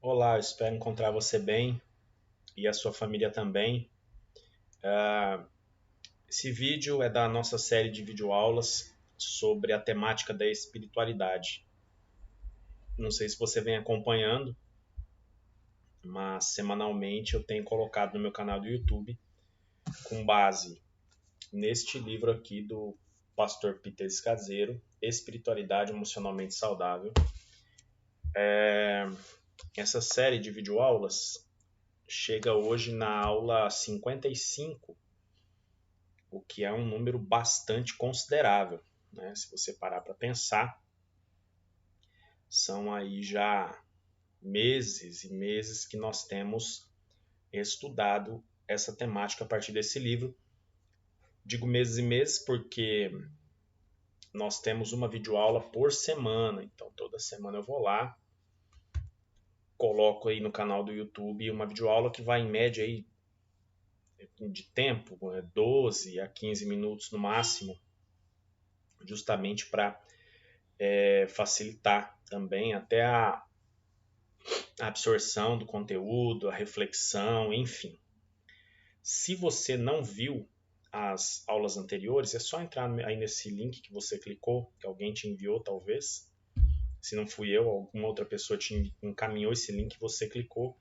Olá, eu espero encontrar você bem e a sua família também. Esse vídeo é da nossa série de videoaulas sobre a temática da espiritualidade. Não sei se você vem acompanhando, mas semanalmente eu tenho colocado no meu canal do YouTube, com base neste livro aqui do pastor Peter Scazzero, Espiritualidade Emocionalmente Saudável. Essa série de videoaulas chega hoje na aula 55, o que é um número bastante considerável, né? Se você parar para pensar, são aí já meses e meses que nós temos estudado essa temática a partir desse livro. Digo meses e meses porque nós temos uma videoaula por semana, então toda semana eu vou lá, coloco aí no canal do YouTube uma videoaula que vai em média aí de tempo, 12 a 15 minutos no máximo, justamente para facilitar também até a absorção do conteúdo, a reflexão, enfim. Se você não viu as aulas anteriores, é só entrar aí nesse link que você clicou, que alguém te enviou talvez. Se não fui eu, alguma outra pessoa te encaminhou esse link, você clicou.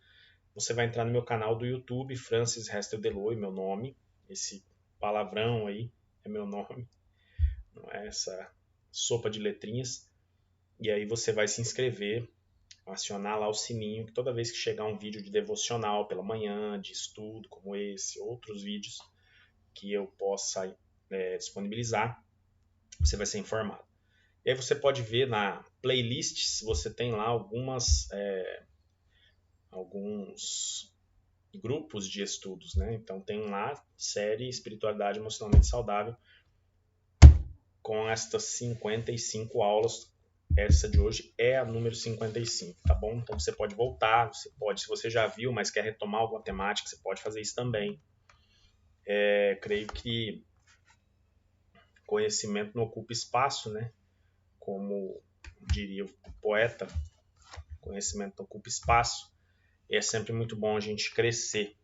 Você vai entrar no meu canal do YouTube, Francis Restel Deloy, meu nome. Esse palavrão aí é meu nome, não é essa sopa de letrinhas. E aí você vai se inscrever, acionar lá o sininho, que toda vez que chegar um vídeo de devocional pela manhã, de estudo como esse, outros vídeos que eu possa disponibilizar, você vai ser informado. E aí você pode ver na playlist, se você tem lá alguns grupos de estudos, né? Então tem lá série Espiritualidade Emocionalmente Saudável com estas 55 aulas. Essa de hoje é a número 55, tá bom? Então você pode voltar, se você já viu, mas quer retomar alguma temática, você pode fazer isso também. Creio que conhecimento não ocupa espaço, né? Como diria o poeta, conhecimento não ocupa espaço. E é sempre muito bom a gente crescer.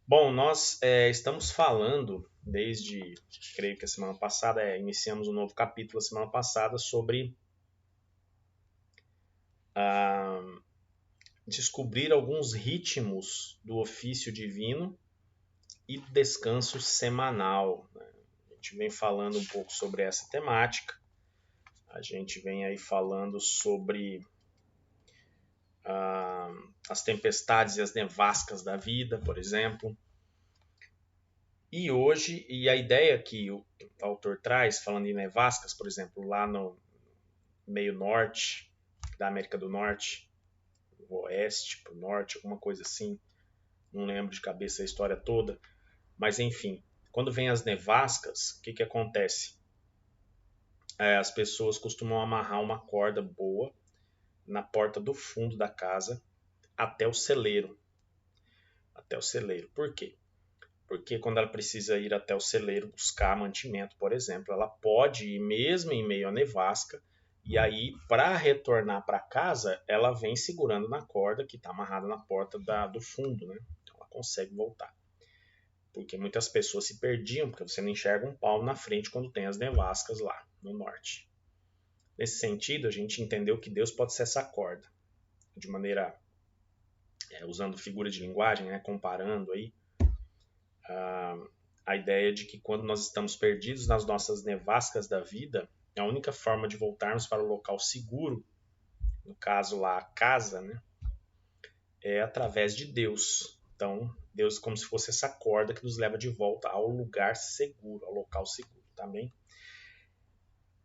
Bom, nós estamos falando desde, creio que a semana passada, iniciamos um novo capítulo a semana passada sobre descobrir alguns ritmos do ofício divino e do descanso semanal. Né? A gente vem falando um pouco sobre essa temática. A gente vem aí falando sobre as tempestades e as nevascas da vida, por exemplo. E hoje, e a ideia que o autor traz, falando em nevascas, por exemplo, lá no meio norte da América do Norte, oeste para o norte, alguma coisa assim, não lembro de cabeça a história toda, mas enfim, quando vem as nevascas, o que acontece? As pessoas costumam amarrar uma corda boa na porta do fundo da casa até o celeiro. Até o celeiro. Por quê? Porque quando ela precisa ir até o celeiro buscar mantimento, por exemplo, ela pode ir mesmo em meio à nevasca, e aí, para retornar para casa, ela vem segurando na corda que está amarrada na porta do fundo, né? Então ela consegue voltar. Porque muitas pessoas se perdiam, porque você não enxerga um palmo na frente quando tem as nevascas lá no norte. Nesse sentido, a gente entendeu que Deus pode ser essa corda, de maneira, usando figura de linguagem, né, comparando aí, a ideia de que quando nós estamos perdidos nas nossas nevascas da vida, a única forma de voltarmos para o local seguro, no caso lá a casa, né, é através de Deus. Então, Deus é como se fosse essa corda que nos leva de volta ao lugar seguro, ao local seguro, tá bem?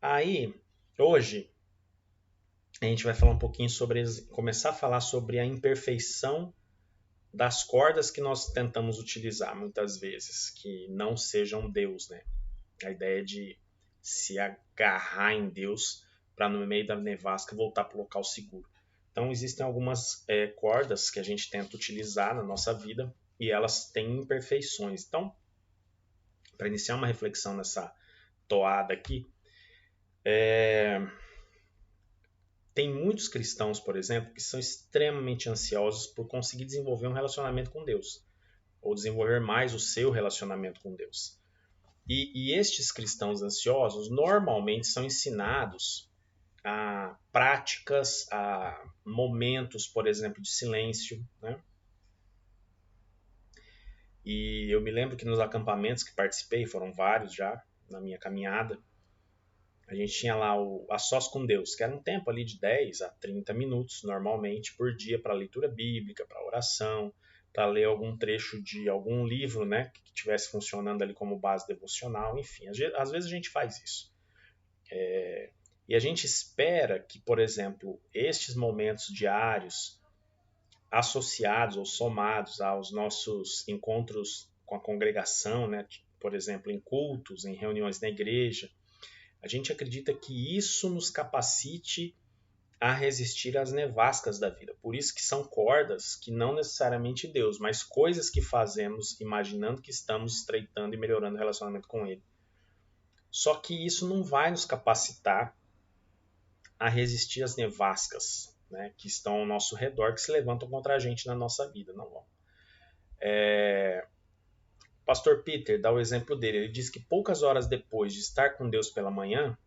Aí, hoje, a gente vai falar um pouquinho sobre, começar a falar sobre a imperfeição das cordas que nós tentamos utilizar muitas vezes, que não sejam Deus, né? A ideia de se agarrar em Deus para no meio da nevasca voltar para o local seguro. Então existem algumas cordas que a gente tenta utilizar na nossa vida e elas têm imperfeições. Então, para iniciar uma reflexão nessa toada aqui, tem muitos cristãos, por exemplo, que são extremamente ansiosos por conseguir desenvolver um relacionamento com Deus, ou desenvolver mais o seu relacionamento com Deus. E estes cristãos ansiosos normalmente são ensinados a práticas, a momentos, por exemplo, de silêncio, né? E eu me lembro que nos acampamentos que participei, foram vários já na minha caminhada, a gente tinha lá o A Sós com Deus, que era um tempo ali de 10 a 30 minutos, normalmente, por dia, para leitura bíblica, para oração, para ler algum trecho de algum livro, né, que estivesse funcionando ali como base devocional, enfim. Às vezes a gente faz isso. E a gente espera que, por exemplo, estes momentos diários, associados ou somados aos nossos encontros com a congregação, né, por exemplo, em cultos, em reuniões na igreja, a gente acredita que isso nos capacite a resistir às nevascas da vida. Por isso que são cordas que não necessariamente Deus, mas coisas que fazemos imaginando que estamos estreitando e melhorando o relacionamento com Ele. Só que isso não vai nos capacitar a resistir às nevascas, né, que estão ao nosso redor, que se levantam contra a gente na nossa vida. Não vão. Pastor Peter dá o exemplo dele. Ele diz que poucas horas depois de estar com Deus pela manhã,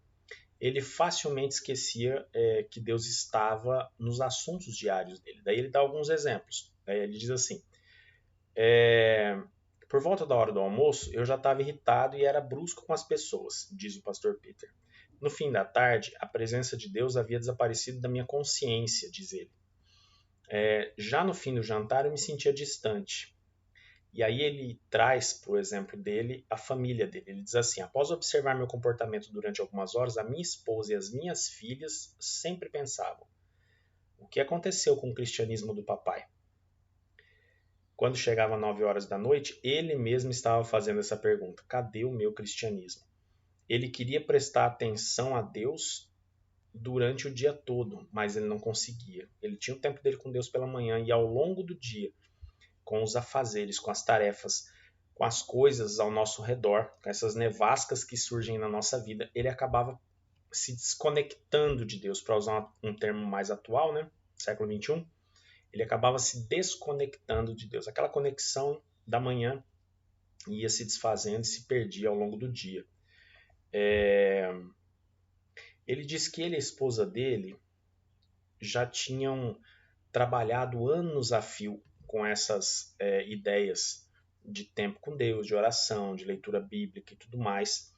ele facilmente esquecia que Deus estava nos assuntos diários dele. Daí ele dá alguns exemplos. Ele diz assim, por volta da hora do almoço, eu já estava irritado e era brusco com as pessoas, diz o pastor Peter. No fim da tarde, a presença de Deus havia desaparecido da minha consciência, diz ele. Já no fim do jantar, eu me sentia distante. E aí ele traz para o exemplo dele a família dele. Ele diz assim, após observar meu comportamento durante algumas horas, a minha esposa e as minhas filhas sempre pensavam, o que aconteceu com o cristianismo do papai? Quando chegava 9 horas da noite, ele mesmo estava fazendo essa pergunta, cadê o meu cristianismo? Ele queria prestar atenção a Deus durante o dia todo, mas ele não conseguia. Ele tinha o tempo dele com Deus pela manhã e ao longo do dia, com os afazeres, com as tarefas, com as coisas ao nosso redor, com essas nevascas que surgem na nossa vida, ele acabava se desconectando de Deus, para usar um termo mais atual, né? Século XXI, ele acabava se desconectando de Deus. Aquela conexão da manhã ia se desfazendo e se perdia ao longo do dia. Ele disse que ele e a esposa dele já tinham trabalhado anos a fio com essas ideias de tempo com Deus, de oração, de leitura bíblica e tudo mais,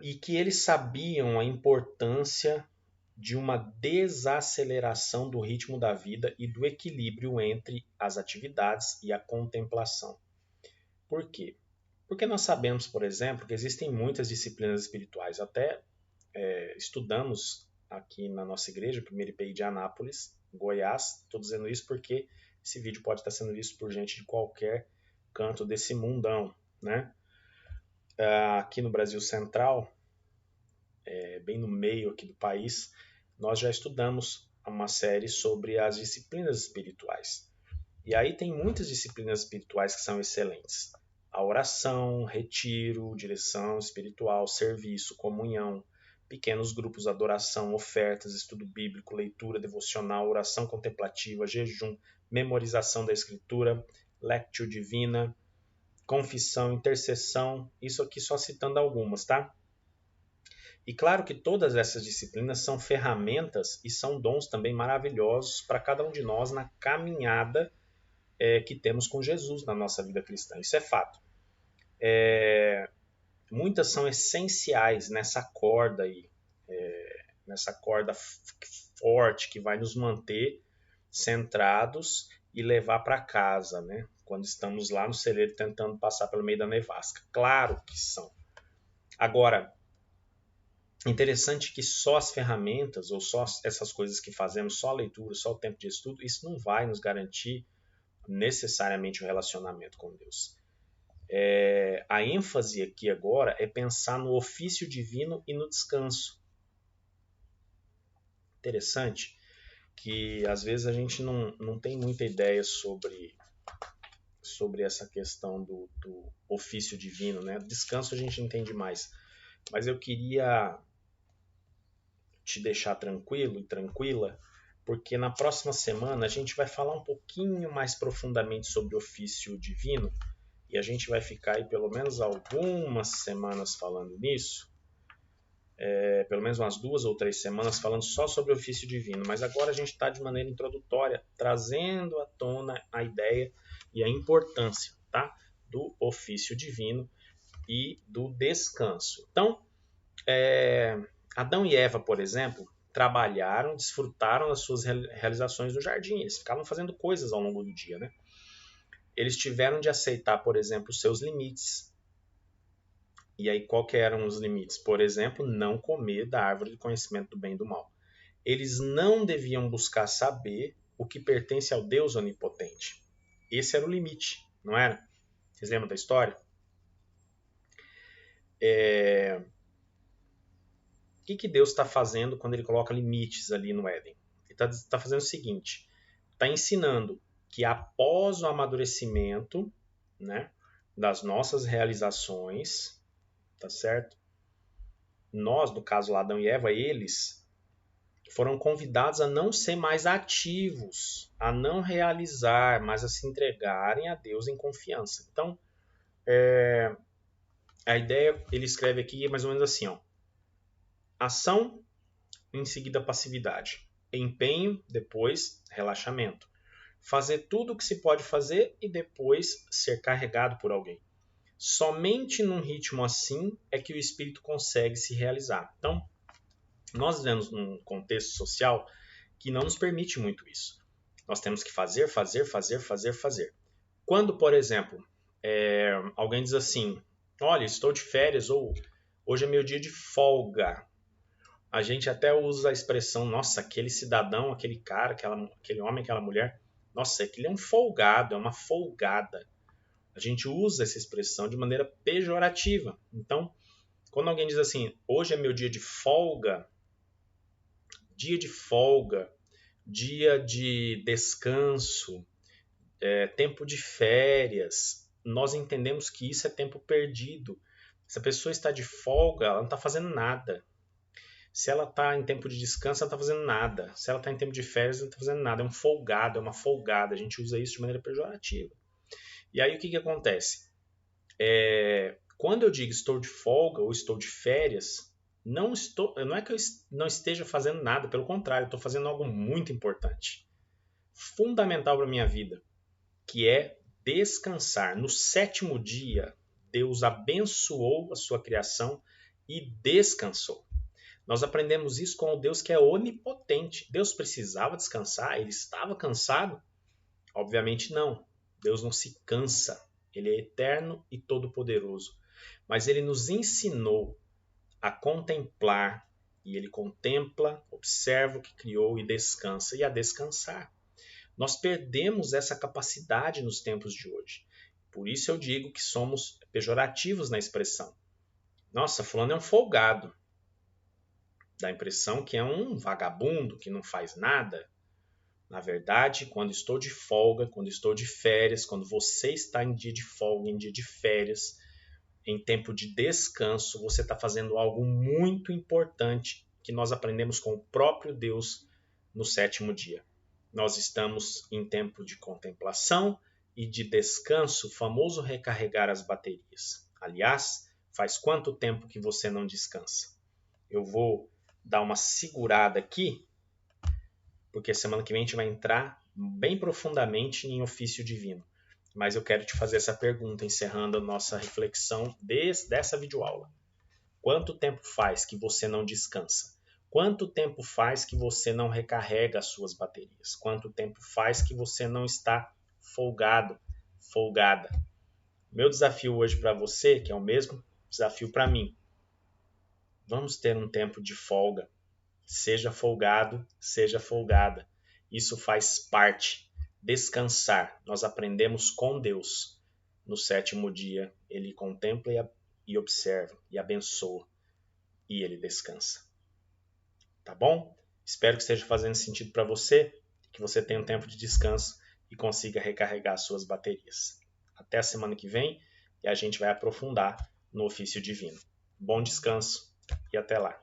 e que eles sabiam a importância de uma desaceleração do ritmo da vida e do equilíbrio entre as atividades e a contemplação. Por quê? Porque nós sabemos, por exemplo, que existem muitas disciplinas espirituais. Até estudamos aqui na nossa igreja, primeiro IPI de Anápolis, Goiás. Estou dizendo isso porque esse vídeo pode estar sendo visto por gente de qualquer canto desse mundão, né? Aqui no Brasil Central, bem no meio aqui do país, nós já estudamos uma série sobre as disciplinas espirituais. E aí tem muitas disciplinas espirituais que são excelentes. A oração, retiro, direção espiritual, serviço, comunhão, pequenos grupos, adoração, ofertas, estudo bíblico, leitura devocional, oração contemplativa, jejum, memorização da escritura, lectio divina, confissão, intercessão, isso aqui só citando algumas, tá? E claro que todas essas disciplinas são ferramentas e são dons também maravilhosos para cada um de nós na caminhada que temos com Jesus na nossa vida cristã. Isso é fato. Muitas são essenciais nessa corda aí, nessa corda forte que vai nos manter centrados e levar para casa, né? Quando estamos lá no celeiro tentando passar pelo meio da nevasca. Claro que são. Agora, interessante que só as ferramentas ou só essas coisas que fazemos, só a leitura, só o tempo de estudo, isso não vai nos garantir necessariamente o relacionamento com Deus. A ênfase aqui agora é pensar no ofício divino e no descanso. Interessante que às vezes a gente não tem muita ideia sobre essa questão do ofício divino, né? Descanso a gente entende mais. Mas eu queria te deixar tranquilo e tranquila, porque na próxima semana a gente vai falar um pouquinho mais profundamente sobre o ofício divino, e a gente vai ficar aí pelo menos algumas semanas falando nisso, pelo menos umas 2 ou 3 semanas falando só sobre o ofício divino, mas agora a gente está de maneira introdutória trazendo à tona a ideia e a importância, tá, do ofício divino e do descanso. Então, Adão e Eva, por exemplo, trabalharam, desfrutaram das suas realizações no jardim. Eles ficavam fazendo coisas ao longo do dia, né? Eles tiveram de aceitar, por exemplo, os seus limites. E aí, qual que eram os limites? Por exemplo, não comer da árvore do conhecimento do bem e do mal. Eles não deviam buscar saber o que pertence ao Deus onipotente. Esse era o limite, não era? Vocês lembram da história? O que Deus está fazendo quando ele coloca limites ali no Éden? Ele está fazendo o seguinte, está ensinando que após o amadurecimento, né, das nossas realizações, tá certo? Nós, no caso lá, Adão e Eva, eles foram convidados a não ser mais ativos, a não realizar, mas a se entregarem a Deus em confiança. Então, a ideia, ele escreve aqui mais ou menos assim, ó. Ação, em seguida passividade. Empenho, depois relaxamento. Fazer tudo o que se pode fazer e depois ser carregado por alguém. Somente num ritmo assim é que o espírito consegue se realizar. Então, nós vivemos num contexto social que não nos permite muito isso. Nós temos que fazer. Quando, por exemplo, alguém diz assim, olha, estou de férias, ou hoje é meu dia de folga. A gente até usa a expressão, nossa, aquele cidadão, aquele cara, aquele homem, aquela mulher, nossa, aquele é um folgado, é uma folgada. A gente usa essa expressão de maneira pejorativa. Então, quando alguém diz assim, hoje é meu dia de folga, dia de descanso, tempo de férias, nós entendemos que isso é tempo perdido. Se a pessoa está de folga, ela não está fazendo nada. Se ela está em tempo de descanso, ela não está fazendo nada. Se ela está em tempo de férias, ela não está fazendo nada. É um folgado, é uma folgada. A gente usa isso de maneira pejorativa. E aí o que acontece? Quando eu digo estou de folga ou estou de férias, não é que eu não esteja fazendo nada. Pelo contrário, eu estou fazendo algo muito importante. Fundamental para a minha vida. Que é descansar. No 7º dia, Deus abençoou a sua criação e descansou. Nós aprendemos isso com o Deus que é onipotente. Deus precisava descansar? Ele estava cansado? Obviamente não. Deus não se cansa. Ele é eterno e todo-poderoso. Mas ele nos ensinou a contemplar. E ele contempla, observa o que criou e descansa. E a descansar. Nós perdemos essa capacidade nos tempos de hoje. Por isso eu digo que somos pejorativos na expressão. Nossa, fulano é um folgado. Dá a impressão que é um vagabundo, que não faz nada. Na verdade, quando estou de folga, quando estou de férias, quando você está em dia de folga, em dia de férias, em tempo de descanso, você está fazendo algo muito importante que nós aprendemos com o próprio Deus no 7º dia. Nós estamos em tempo de contemplação e de descanso, o famoso recarregar as baterias. Aliás, faz quanto tempo que você não descansa? Eu vou dar uma segurada aqui, porque semana que vem a gente vai entrar bem profundamente em ofício divino. Mas eu quero te fazer essa pergunta, encerrando a nossa reflexão dessa videoaula. Quanto tempo faz que você não descansa? Quanto tempo faz que você não recarrega as suas baterias? Quanto tempo faz que você não está folgado, folgada? Meu desafio hoje para você, que é o mesmo desafio para mim, vamos ter um tempo de folga. Seja folgado, seja folgada. Isso faz parte. Descansar. Nós aprendemos com Deus. No 7º dia, ele contempla e observa, e abençoa, e ele descansa. Tá bom? Espero que esteja fazendo sentido para você, que você tenha um tempo de descanso e consiga recarregar suas baterias. Até a semana que vem e a gente vai aprofundar no ofício divino. Bom descanso e até lá.